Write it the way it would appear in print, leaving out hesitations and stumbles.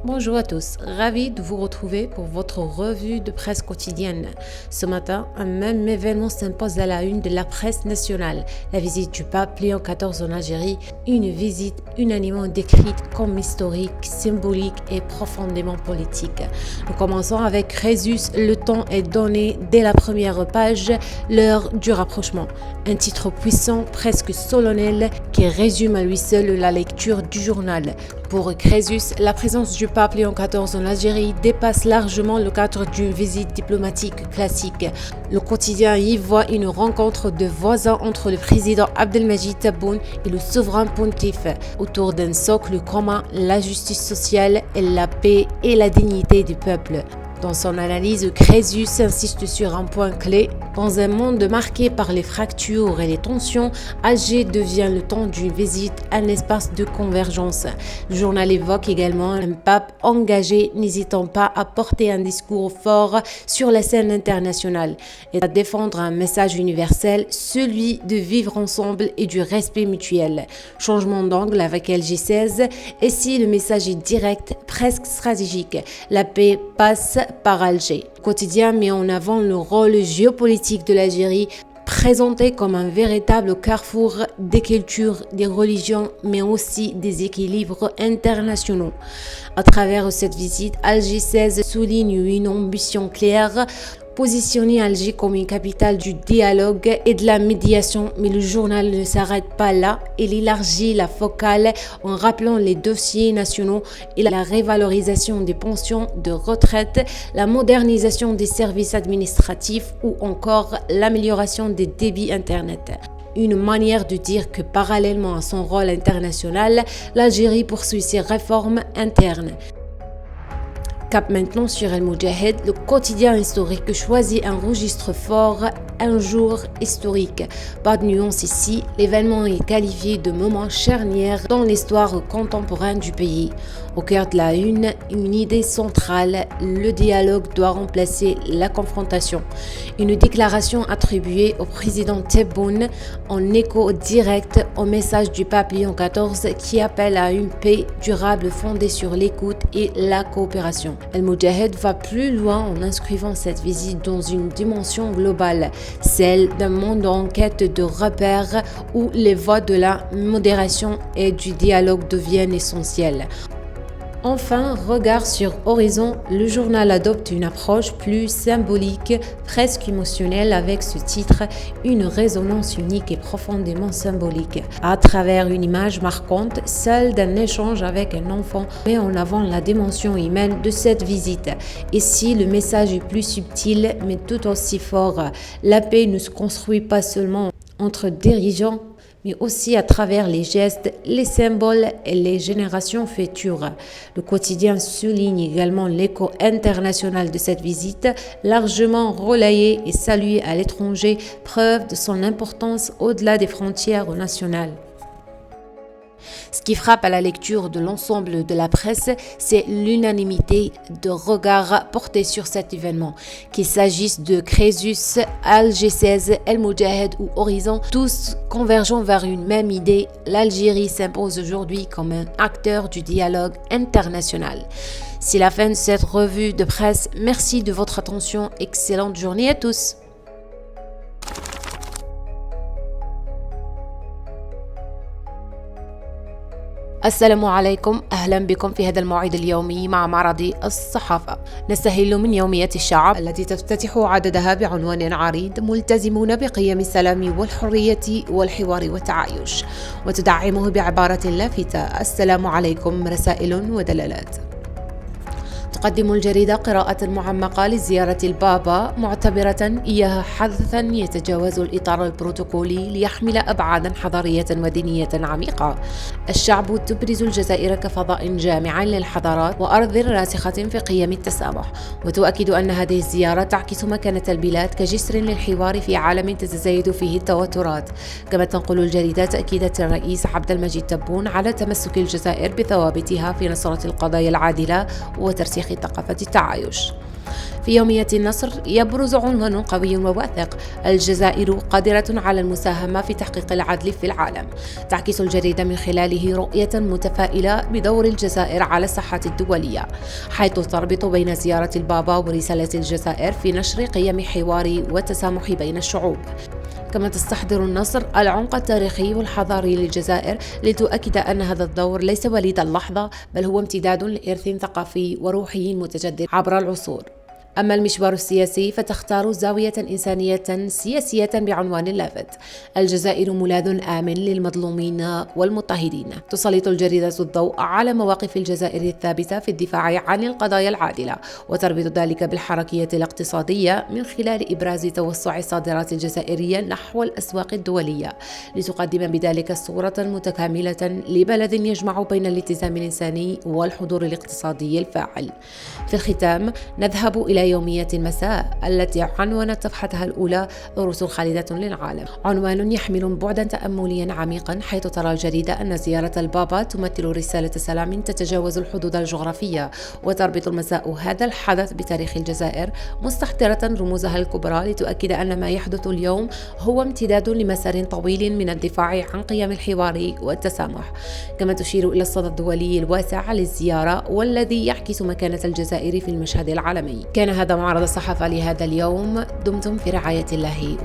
Bonjour à tous, ravi de vous retrouver pour votre revue de presse quotidienne. Ce matin, un même événement s'impose à la une de la presse nationale, la visite du pape Léon XIV en Algérie, une visite unanimement décrite comme historique, symbolique et profondément politique. Nous commençons avec Crésus, le temps est donné dès la première page, l'heure du rapprochement. Un titre puissant, presque solennel, qui résume à lui seul la lecture du journal. Pour Crésus, la présence du pape Léon XIV en Algérie dépasse largement le cadre d'une visite diplomatique classique. Le quotidien y voit une rencontre de voisins entre le président Abdelmadjid Tebboune et le souverain pontife, autour d'un socle commun, la justice sociale, la paix et la dignité du peuple. Dans son analyse, Crésus insiste sur un point clé. Dans un monde marqué par les fractures et les tensions, Alger devient le temps d'une visite un espace de convergence. Le journal évoque également un pape engagé, n'hésitant pas à porter un discours fort sur la scène internationale et à défendre un message universel, celui de vivre ensemble et du respect mutuel. Changement d'angle avec LG16, et si le message est direct, presque stratégique, la paix passe par Alger. Le quotidien met en avant le rôle géopolitique de l'Algérie, présenté comme un véritable carrefour des cultures, des religions, mais aussi des équilibres internationaux. À travers cette visite, Alger 16 souligne une ambition claire, positionner Alger comme une capitale du dialogue et de la médiation, mais le journal ne s'arrête pas là. Il élargit la focale en rappelant les dossiers nationaux et la révalorisation des pensions de retraite, la modernisation des services administratifs ou encore l'amélioration des débits Internet. Une manière de dire que parallèlement à son rôle international, l'Algérie poursuit ses réformes internes. Cap maintenant sur El Moudjahid, le quotidien historique choisit un registre fort, un jour historique. Pas de nuance ici, l'événement est qualifié de moment charnière dans l'histoire contemporaine du pays. Au cœur de la une idée centrale, le dialogue doit remplacer la confrontation. Une déclaration attribuée au président Tebboune en écho direct au message du pape Léon XIV qui appelle à une paix durable fondée sur l'écoute et la coopération. El Moudjahid va plus loin en inscrivant cette visite dans une dimension globale, celle d'un monde en quête de repères où les voies de la modération et du dialogue deviennent essentielles. Enfin, regard sur Horizon, le journal adopte une approche plus symbolique, presque émotionnelle avec ce titre, une résonance unique et profondément symbolique. À travers une image marquante, celle d'un échange avec un enfant, met en avant la dimension humaine de cette visite. Et si le message est plus subtil, mais tout aussi fort, la paix ne se construit pas seulement entre dirigeants, mais aussi à travers les gestes, les symboles et les générations futures. Le quotidien souligne également l'écho international de cette visite, largement relayée et saluée à l'étranger, preuve de son importance au-delà des frontières nationales. Ce qui frappe à la lecture de l'ensemble de la presse, c'est l'unanimité de regard porté sur cet événement. Qu'il s'agisse de Crésus, Alger 16, El Moudjahid ou Horizon, tous convergeant vers une même idée, l'Algérie s'impose aujourd'hui comme un acteur du dialogue international. C'est la fin de cette revue de presse. Merci de votre attention. Excellente journée à tous. السلام عليكم، أهلا بكم في هذا الموعد اليومي مع معرض الصحافة. نستهل من يوميات الشعب التي تفتتح عددها بعنوان عريض: ملتزمون بقيم السلام والحرية والحوار والتعايش، وتدعمه بعبارة لافتة: السلام عليكم رسائل ودلالات. تقدم الجريدة قراءة معمقة لزيارة البابا، معتبرة إياها حدثاً يتجاوز الإطار البروتوكولي ليحمل أبعاداً حضارية ودينية عميقة. الشعب تبرز الجزائر كفضاء جامع للحضارات وأرض راسخة في قيم التسامح، وتؤكد أن هذه الزيارة تعكس مكانة البلاد كجسر للحوار في عالم تتزايد فيه التوترات. كما تنقل الجريدة تأكيدات الرئيس عبدالمجيد تبون على تمسك الجزائر بثوابتها في نصرة القضايا العادلة وترسيخ ثقافة التعايش. في يومية النصر يبرز عنوان قوي وواثق: الجزائر قادرة على المساهمة في تحقيق العدل في العالم. تعكس الجريدة من خلاله رؤية متفائلة بدور الجزائر على الساحة الدولية، حيث تربط بين زيارة البابا ورسالة الجزائر في نشر قيم حوار والتسامح بين الشعوب. كما تستحضر النصر العمق التاريخي والحضاري للجزائر لتؤكد أن هذا الدور ليس وليد اللحظة، بل هو امتداد لإرث ثقافي وروحي متجدد عبر العصور. أما المشوار السياسي فتختار زاوية إنسانية سياسية بعنوان لافت: الجزائر ملاذ آمن للمظلومين والمضطهدين. تسلط الجريدة الضوء على مواقف الجزائر الثابتة في الدفاع عن القضايا العادلة، وتربط ذلك بالحركية الاقتصادية من خلال إبراز توسع الصادرات الجزائرية نحو الأسواق الدولية، لتقدم بذلك صورة متكاملة لبلد يجمع بين الالتزام الإنساني والحضور الاقتصادي الفاعل. في الختام نذهب إلى يومية المساء التي عنونت صفحتها الأولى: عروس خالدة للعالم. عنوان يحمل بعدا تأمليا عميقا، حيث ترى الجريدة أن زيارة البابا تمثل رسالة سلام تتجاوز الحدود الجغرافية، وتربط المساء هذا الحدث بتاريخ الجزائر، مستحضرة رموزها الكبرى لتؤكد أن ما يحدث اليوم هو امتداد لمسار طويل من الدفاع عن قيم الحوار والتسامح. كما تشير إلى الصدى الدولي الواسع للزيارة والذي يعكس مكانة الجزائر في المشهد العالمي. كان هذا معرض الصحافة لهذا اليوم. دمتم في رعاية الله